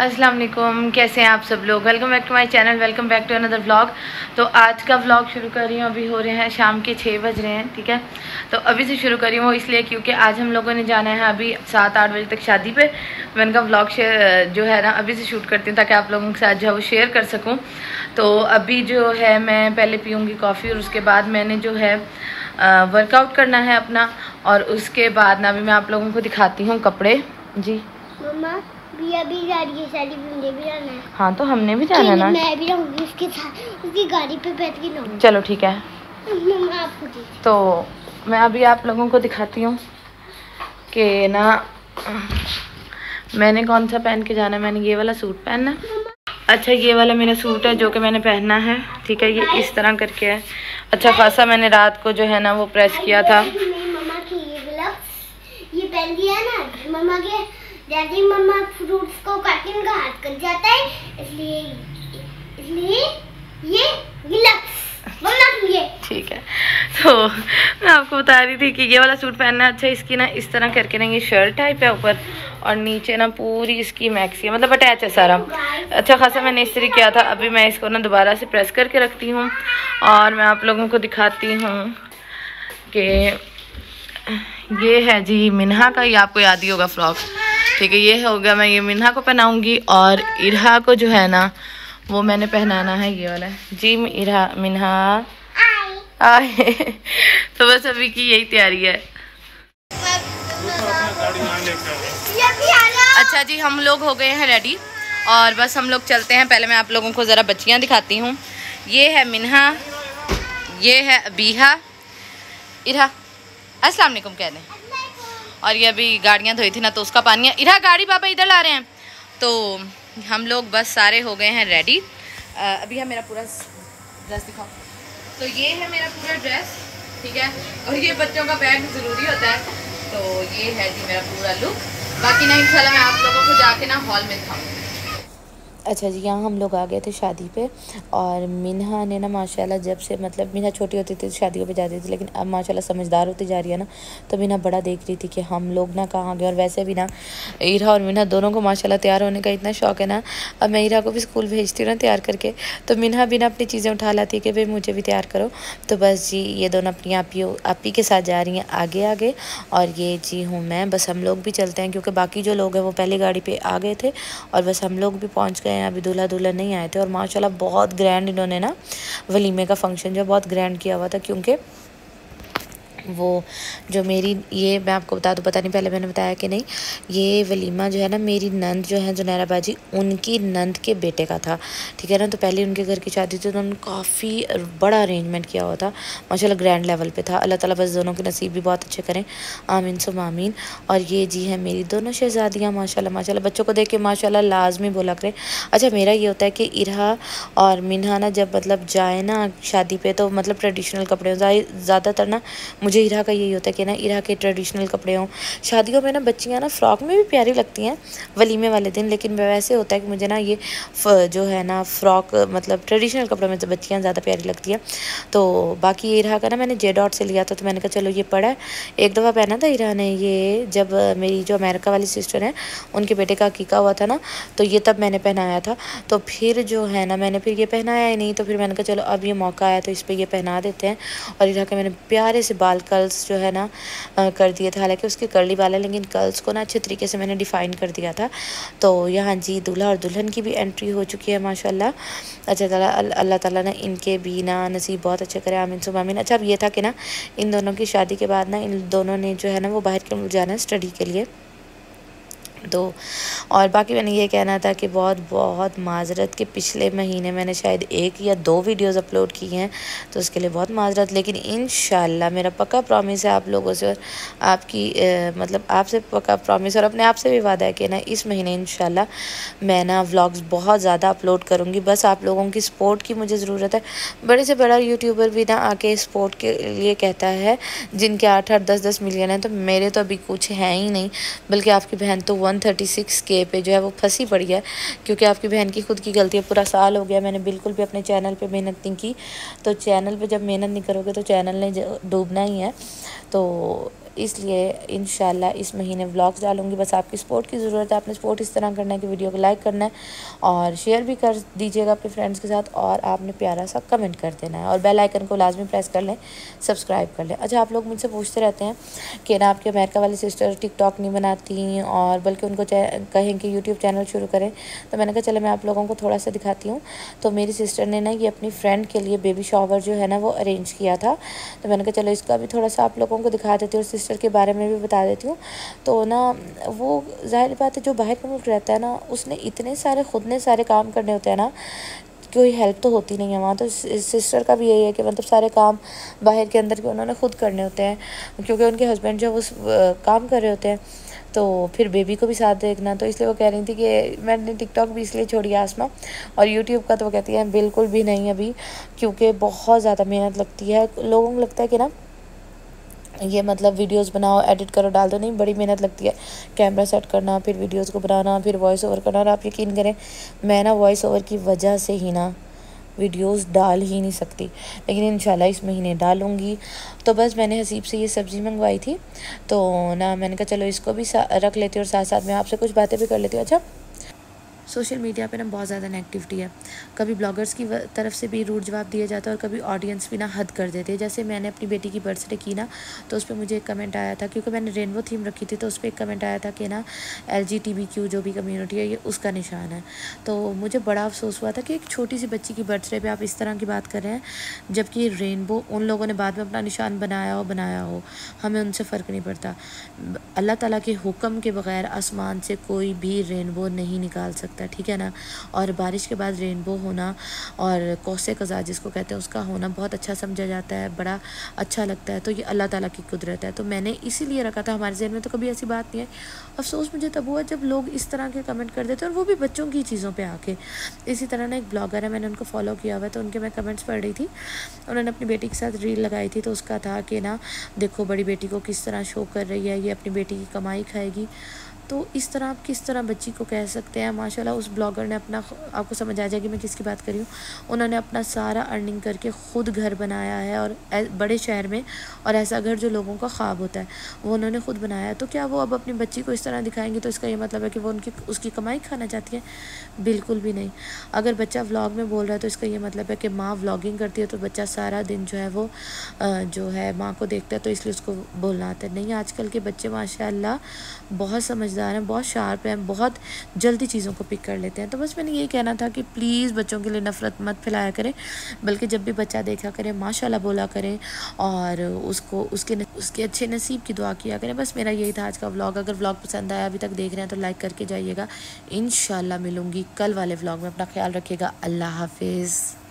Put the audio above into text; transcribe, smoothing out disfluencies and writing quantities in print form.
अस्सलाम वालेकुम, कैसे हैं आप सब लोग। Welcome back to my channel, welcome back to another vlog. तो आज का व्लॉग शुरू कर रही हूँ। अभी हो रहे हैं शाम के 6 बज रहे हैं, ठीक है। तो अभी से शुरू कर रही हूँ, वो इसलिए क्योंकि आज हम लोगों ने जाना है अभी 7-8 बजे तक शादी पे। मैं उनका व्लॉग जो है ना अभी से शूट करती हूँ ताकि आप लोगों के साथ जो है वो शेयर कर सकूँ। तो अभी जो है मैं पहले पीऊँगी कॉफ़ी और उसके बाद मैंने जो है वर्कआउट करना है अपना, और उसके बाद ना अभी मैं आप लोगों को दिखाती हूँ कपड़े। जी मम्मा अभी जा रही है शादी में, मुझे भी जाना है। हाँ तो हमने भी जाना है ना। मैं भी रहूंगी उसके साथ, उसकी गाड़ी पे बैठ के रहूंगी। चलो ठीक है। मम्मा आपको तो मैं अभी आप लोगों को दिखाती हूँ कि ना मैंने कौन सा पहन के जाना है। मैंने ये वाला सूट पहनना है। अच्छा, ये वाला मेरा सूट है जो कि मैंने पहनना है, ठीक है। ये इस तरह करके है। अच्छा खासा मैंने रात को जो है ना वो प्रेस किया था। मम्मा की ये ग्लव्स ये पहन दिया ना मम्मा के, जैसे मम्मा फ्रूट्स को काटने उनका हाथ कट जाता है, इसलिए ये ग्लव्स मम्मा के लिए, ठीक है। तो मैं आपको बता रही थी कि ये वाला सूट पहनना है। अच्छा, इसकी ना इस तरह करके ना ये शर्ट टाइप है ऊपर, और नीचे ना पूरी इसकी मैक्सी है, मतलब अटैच है सारा। अच्छा खासा मैंने इस्त्री किया था। अभी मैं इसको ना दोबारा से प्रेस करके रखती हूँ और मैं आप लोगों को दिखाती हूँ कि ये है जी मिन्हा का, ये आपको याद ही होगा फ्रॉक, ठीक है। ये हो गया, मैं ये मिन्हा को पहनाऊंगी, और इरहा को जो है ना वो मैंने पहनाना है ये वाला जी। इरहा मिन्हा आए तो बस अभी की यही तैयारी है। अच्छा जी, हम लोग हो गए हैं रेडी और बस हम लोग चलते हैं। पहले मैं आप लोगों को ज़रा बच्चियाँ दिखाती हूँ। ये है मिन्हा, ये है अबीहा, इरहा अस्सलाम वालेकुम कह दें। और ये अभी गाड़ियाँ धोई थी ना तो उसका पानी है। इरहा गाड़ी पापा इधर ला रहे हैं। तो हम लोग बस सारे हो गए हैं रेडी। अभी है मेरा पूरा ड्रेस दिखाओ। तो ये है मेरा पूरा ड्रेस, ठीक है। और ये बच्चों का बैग ज़रूरी होता है। तो ये है जी मेरा पूरा लुक। बाकी ना इंशाल्लाह मैं आप लोगों को जाके ना हॉल में दिखाऊंगी। अच्छा जी, यहाँ हम लोग आ गए थे शादी पे, और मिन्हा ने ना माशाल्लाह जब से, मतलब मिन्हा छोटी होती थी तो शादियों पे जाती थी, लेकिन अब माशाल्लाह समझदार होती जा रही है ना, तो मिन्हा बड़ा देख रही थी कि हम लोग ना कहाँ गए। और वैसे भी ना इरहा और मिन्हा दोनों को माशाल्लाह तैयार होने का इतना शौक है ना। अब मैं इरहा को भी स्कूल भेजती हूँ ना तैयार करके, तो मिन्हा भी ना अपनी चीज़ें उठा लाती है कि भाई मुझे भी तैयार करो। तो बस जी ये दोनों अपनी आपी के साथ जा रही हैं आगे आगे, और ये जी हूँ मैं। बस हम लोग भी चलते हैं क्योंकि बाकी जो लोग हैं वो पहली गाड़ी पर आ गए थे, और बस हम लोग भी पहुँच गए। अभी दूल्हा दुल्हन नहीं आए थे, और माशाल्लाह बहुत ग्रैंड इन्होंने ना वलीमे का फंक्शन जो बहुत ग्रैंड किया हुआ था, क्योंकि वो जो मेरी, ये मैं आपको बता दूँ, पता नहीं पहले मैंने बताया कि नहीं, ये वलीमा जो है ना मेरी नंद जो है जुनैरा बाजी, उनकी नंद के बेटे का था, ठीक है ना। तो पहले उनके घर की शादी थी तो उन्होंने काफ़ी बड़ा अरेंजमेंट किया हुआ था, माशाल्लाह ग्रैंड लेवल पे था। अल्लाह ताला बस दोनों के नसीब भी बहुत अच्छे करें, आमीन सुम आमीन। और ये जी है मेरी दोनों शहज़ादियाँ, माशाल्लाह माशाल्लाह। बच्चों को देख के माशाल्लाह लाजमी बोला करें। अच्छा, मेरा ये होता है कि इरहा और मिन्हा ना जब मतलब जाए ना शादी पे तो मतलब ट्रेडिशनल कपड़े, ज़्यादातर ना मुझे इरहा का यही होता है कि ना इरहा के ट्रेडिशनल कपड़े हों। शादियों में ना बच्चियां ना फ़्रॉक में भी प्यारी लगती हैं वलीमे वाले दिन, लेकिन वैसे होता है कि मुझे ना ये जो है ना फ़्रॉक, मतलब ट्रेडिशनल कपड़ों में तो बच्चियां ज़्यादा प्यारी लगती हैं। तो बाकी ये इरहा का ना मैंने जे डॉट से लिया था, तो मैंने कहा चलो ये पड़ा है। एक दफ़ा पहना था इरहा ने, ये जब मेरी जो अमेरिका वाली सिस्टर है उनके बेटे का अकीका हुआ था ना, तो ये तब मैंने पहनाया था। तो फिर जो है ना मैंने फिर ये पहनाया ही नहीं, तो फिर मैंने कहा चलो अब ये मौका आया तो इस पर ये पहना देते हैं। और इरहा के मैंने प्यारे से बाल कर्ल्स जो है ना कर दिए थे। हालांकि उसके कर्ली बाल है, लेकिन कर्ल्स को ना अच्छे तरीके से मैंने डिफ़ाइन कर दिया था। तो यहाँ जी दूल्हा और दुल्हन की भी एंट्री हो चुकी है माशाल्लाह। अच्छा ताला अल्लाह ताला ना इनके भी ना नसीब बहुत अच्छे करे, आमीन सुम आमीन। अच्छा, अब ये था कि ना इन दोनों की शादी के बाद ना इन दोनों ने जो है ना वो बाहर के मुल्क जाना है स्टडी के लिए। तो और बाकी मैंने ये कहना था कि बहुत बहुत माजरत कि पिछले महीने मैंने शायद 1 या 2 वीडियोज़ अपलोड की हैं, तो उसके लिए बहुत माजरत। लेकिन इंशाल्लाह मेरा पक्का प्रॉमिस है आप लोगों से, और आपकी मतलब आपसे पक्का प्रॉमिस और अपने आप से भी वादा है कि ना इस महीने इंशाल्लाह मैं ना व्लॉग्स बहुत ज़्यादा अपलोड करूँगी। बस आप लोगों की सपोर्ट की मुझे ज़रूरत है। बड़े से बड़ा यूट्यूबर भी ना आके सपोर्ट के लिए कहता है, जिनके 8-8 10-10 मिलियन है, तो मेरे तो अभी कुछ है ही नहीं। बल्कि आपकी बहन तो 136K पे जो है वो फंसी पड़ी है, क्योंकि आपकी बहन की खुद की गलती है। पूरा साल हो गया मैंने बिल्कुल भी अपने चैनल पे मेहनत नहीं की, तो चैनल पे जब मेहनत नहीं करोगे तो चैनल ने डूबना ही है। तो इसलिए इंशाल्लाह इस महीने व्लॉग्स डालूँगी। बस आपकी सपोर्ट की ज़रूरत है। आपने सपोर्ट इस तरह करना है कि वीडियो को लाइक करना है और शेयर भी कर दीजिएगा अपने फ्रेंड्स के साथ, और आपने प्यारा सा कमेंट कर देना है और बेल आइकन को लाजमी प्रेस कर लें, सब्सक्राइब कर लें। अच्छा, आप लोग मुझसे पूछते रहते हैं कि ना आपके अमेरिका वाली सिस्टर टिकटॉक नहीं बनाती और बल्कि उनको कहें कि यूट्यूब चैनल शुरू करें। तो मैंने कहा चलो मैं आप लोगों को थोड़ा सा दिखाती हूँ। तो मेरी सिस्टर ने ना ये अपनी फ्रेंड के लिए बेबी शॉवर जो है ना वो अरेंज किया था। तो मैंने कहा चलो इसका भी थोड़ा सा आप लोगों को दिखा देती हूँ और सिस्टर के बारे में भी बता देती हूँ। तो ना वो ज़ाहिर बात है जो बाहर का मुल्क रहता है ना, उसने इतने सारे खुद ने सारे काम करने होते हैं ना, कोई हेल्प तो होती नहीं है वहाँ। तो सिस्टर का भी यही है कि मतलब सारे काम बाहर के अंदर के उन्होंने खुद करने होते हैं, क्योंकि उनके हस्बैंड जो उस काम कर रहे होते हैं, तो फिर बेबी को भी साथ देखना। तो इसलिए वो कह रही थी कि मैंने टिकटॉक भी इसलिए छोड़ी आसमा, और यूट्यूब का तो वो कहती है बिल्कुल भी नहीं अभी, क्योंकि बहुत ज़्यादा मेहनत लगती है। लोगों को लगता है कि ना ये मतलब वीडियोस बनाओ, एडिट करो, डाल दो, नहीं, बड़ी मेहनत लगती है। कैमरा सेट करना, फिर वीडियोस को बनाना, फिर वॉइस ओवर करना। और आप यकीन करें मैं ना वॉइस ओवर की वजह से ही ना वीडियोस डाल ही नहीं सकती, लेकिन इंशाल्लाह इस महीने डालूँगी। तो बस मैंने हसीब से ये सब्ज़ी मंगवाई थी, तो ना मैंने कहा चलो इसको भी रख लेती हूँ और साथ साथ मैं आपसे कुछ बातें भी कर लेती हूँ। अच्छा, सोशल मीडिया पे ना बहुत ज़्यादा नेगेटिविटी है। कभी ब्लॉगर्स की तरफ से भी रूड जवाब दिया जाता है और कभी ऑडियंस भी ना हद कर देते हैं। जैसे मैंने अपनी बेटी की बर्थडे की ना, तो उस पर मुझे एक कमेंट आया था, क्योंकि मैंने रेनबो थीम रखी थी, तो उस पर एक कमेंट आया था कि ना LGBTQ जो भी कम्युनिटी है ये उसका निशान है। तो मुझे बड़ा अफसोस हुआ था कि एक छोटी सी बच्ची की बर्थडे पर आप इस तरह की बात कर रहे हैं, जबकि रेनबो उन लोगों ने बाद में अपना निशान बनाया हो, हमें उनसे फ़र्क नहीं पड़ता। अल्लाह ताला के हुक्म के बग़ैर आसमान से कोई भी रेनबो नहीं निकाल सकता, ठीक है ना। और बारिश के बाद रेनबो होना और कौसे कज़ा जिसको कहते हैं उसका होना बहुत अच्छा समझा जाता है, बड़ा अच्छा लगता है। तो ये अल्लाह ताला की कुदरत है, तो मैंने इसीलिए रखा था। हमारे ज़हन में तो कभी ऐसी बात नहीं है। अफसोस मुझे तब हुआ जब लोग इस तरह के कमेंट कर देते हैं, और वो भी बच्चों की चीज़ों पे आके। इसी तरह ना एक ब्लॉगर है, मैंने उनको फॉलो किया हुआ है, तो उनके मैं कमेंट्स पढ़ रही थी। उन्होंने अपनी बेटी के साथ रील लगाई थी, तो उसका था कि ना देखो बड़ी बेटी को किस तरह शो कर रही है, ये अपनी बेटी की कमाई खाएगी। तो इस तरह आप किस तरह बच्ची को कह सकते हैं। माशाल्लाह उस ब्लॉगर ने अपना, आपको समझ आ जाएगी मैं किसकी बात कर रही हूँ, उन्होंने अपना सारा अर्निंग करके ख़ुद घर बनाया है, और बड़े शहर में, और ऐसा घर जो लोगों का ख्वाब होता है वो उन्होंने खुद बनाया है। तो क्या वो अब अपनी बच्ची को इस तरह दिखाएंगे तो इसका ये मतलब है कि वो उसकी कमाई खाना चाहती है? बिल्कुल भी नहीं। अगर बच्चा व्लॉग में बोल रहा है तो इसका ये मतलब है कि माँ व्लॉगिंग करती है तो बच्चा सारा दिन जो है वो जो है माँ को देखता है, तो इसलिए उसको बोलना आता है। नहीं, आजकल के बच्चे माशाल्लाह बहुत समझदार हैं, बहुत शार्प हैं, बहुत जल्दी चीज़ों को पिक कर लेते हैं। तो बस मैंने यही कहना था कि प्लीज़ बच्चों के लिए नफ़रत मत फैलाया करें, बल्कि जब भी बच्चा देखा करें माशाल्लाह बोला करें, और उसको उसके अच्छे नसीब की दुआ किया करें। बस मेरा यही था आज का व्लॉग। अगर व्लॉग पसंद आया, अभी तक देख रहे हैं, तो लाइक करके जाइएगा। इंशाल्लाह मिलूँगी कल वाले व्लॉग में। अपना ख्याल रखिएगा। अल्लाह हाफिज़।